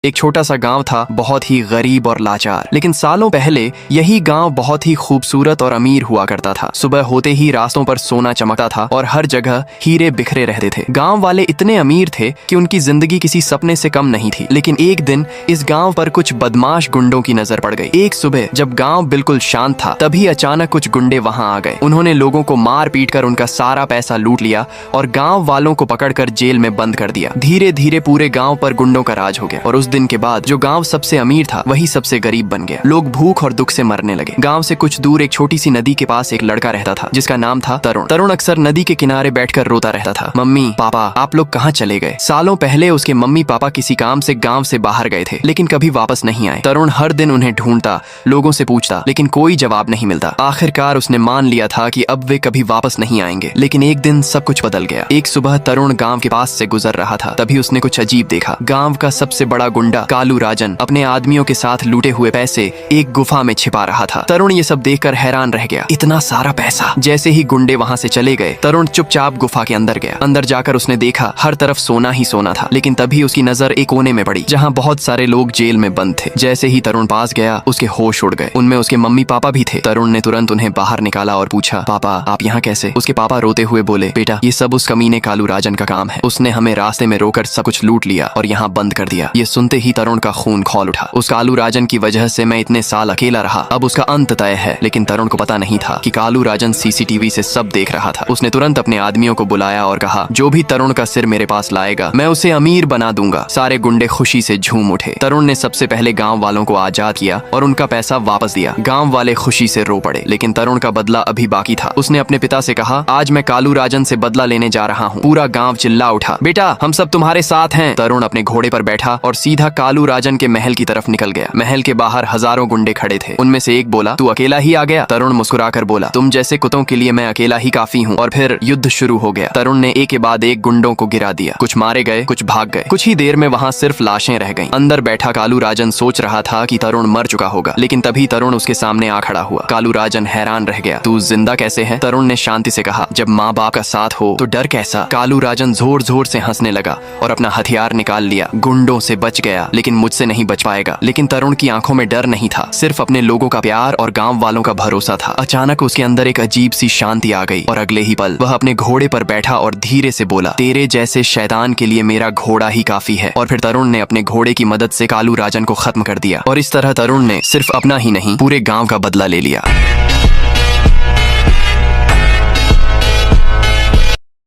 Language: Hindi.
एक छोटा सा गांव था, बहुत ही गरीब और लाचार। लेकिन सालों पहले यही गांव बहुत ही खूबसूरत और अमीर हुआ करता था। सुबह होते ही रास्तों पर सोना चमकता था और हर जगह हीरे बिखरे रहते थे। गांव वाले इतने अमीर थे कि उनकी जिंदगी किसी सपने से कम नहीं थी। लेकिन एक दिन इस गांव पर कुछ बदमाश गुंडों की नजर पड़ गई। एक सुबह जब गांव बिल्कुल शांत था, तभी अचानक कुछ गुंडे वहां आ गए। उन्होंने लोगों को मार पीट कर उनका सारा पैसा लूट लिया और गांव वालों को पकड़कर जेल में बंद कर दिया। धीरे धीरे पूरे गांव पर गुंडों का राज हो गया और उस दिन के बाद जो गांव सबसे अमीर था वही सबसे गरीब बन गया। लोग भूख और दुख से मरने लगे। गांव से कुछ दूर एक छोटी सी नदी के पास एक लड़का रहता था जिसका नाम था तरुण। तरुण अक्सर नदी के किनारे बैठकर रोता रहता था। मम्मी पापा आप लोग कहाँ चले गए? सालों पहले उसके मम्मी पापा किसी काम से गांव से बाहर गए थे, लेकिन कभी वापस नहीं आए। तरुण हर दिन उन्हें ढूंढता, लोगों से पूछता, लेकिन कोई जवाब नहीं मिलता। आखिरकार उसने मान लिया था कि अब वे कभी वापस नहीं आएंगे। लेकिन एक दिन सब कुछ बदल गया। एक सुबह तरुण गांव के पास से गुजर रहा था, तभी उसने कुछ अजीब देखा। गांव का सबसे बड़ा गुंडा कालू राजन अपने आदमियों के साथ लूटे हुए पैसे एक गुफा में छिपा रहा था। तरुण ये सब देखकर हैरान रह गया। इतना सारा पैसा! जैसे ही गुंडे वहां से चले गए, तरुण चुपचाप गुफा के अंदर गया। अंदर जाकर उसने देखा हर तरफ सोना ही सोना था। लेकिन तभी उसकी नजर एक कोने में पड़ी जहां बहुत सारे लोग जेल में बंद थे। जैसे ही तरुण पास गया, उसके होश उड़ गए। उनमें उसके मम्मी पापा भी थे। तरुण ने तुरंत उन्हें बाहर निकाला और पूछा, पापा आप यहाँ कैसे? उसके पापा रोते हुए बोले, बेटा ये सब उस कमीने कालू राजन का काम है। उसने हमें रास्ते में रोकर सब कुछ लूट लिया और यहाँ बंद कर दिया। ये सुनते ही तरुण का खून खौल उठा। उस कालू राजन की वजह से मैं इतने साल अकेला रहा, अब उसका अंत तय है। लेकिन तरुण को पता नहीं था कि कालू राजन सीसीटीवी से सब देख रहा था। उसने तुरंत अपने आदमियों को बुलाया और कहा, जो भी तरुण का सिर मेरे पास लाएगा मैं उसे अमीर बना दूंगा। सारे गुंडे खुशी से झूम उठे। तरुण ने सबसे पहले गांव वालों को आजाद किया और उनका पैसा वापस दिया। गांव वाले खुशी से रो पड़े। लेकिन तरुण का बदला अभी बाकी था। उसने अपने पिता से कहा, आज मैं कालू राजन से बदला लेने जा रहा हूँ। पूरा गांव चिल्ला उठा, बेटा हम सब तुम्हारे साथ हैं। तरुण अपने घोड़े पर बैठा और सीधा कालू राजन के महल की तरफ निकल गया। महल के बाहर हजारों गुंडे खड़े थे। उनमें से एक बोला, तू अकेला ही आ गया? तरुण मुस्कुराकर बोला, तुम जैसे कुत्तों के लिए मैं अकेला ही काफी हूँ। और फिर युद्ध शुरू हो गया। तरुण ने एक के बाद एक गुंडों को गिरा दिया। कुछ मारे गए, कुछ भाग गए। कुछ ही देर में वहाँ सिर्फ लाशें रह गईं। अंदर बैठा कालू राजन सोच रहा था कि तरुण मर चुका होगा। लेकिन तभी तरुण उसके सामने आ खड़ा हुआ। कालू राजन हैरान रह गया, तू जिंदा कैसे है? तरुण ने शांति से कहा, जब माँ बाप का साथ हो तो डर कैसा? कालू राजन जोर जोर से हंसने लगा और अपना हथियार निकाल लिया। गुंडों से बच गया, लेकिन मुझसे नहीं बच पाएगा। लेकिन तरुण की आंखों में डर नहीं था, सिर्फ अपने लोगों का प्यार और गांव वालों का भरोसा था। अचानक उसके अंदर एक अजीब सी शांति आ गई और अगले ही पल वह अपने घोड़े पर बैठा और धीरे से बोला, तेरे जैसे शैतान के लिए मेरा घोड़ा ही काफी है। और फिर तरुण ने अपने घोड़े की मदद से कालू राजन को खत्म कर दिया। और इस तरह तरुण ने सिर्फ अपना ही नहीं, पूरे गांव का बदला ले लिया।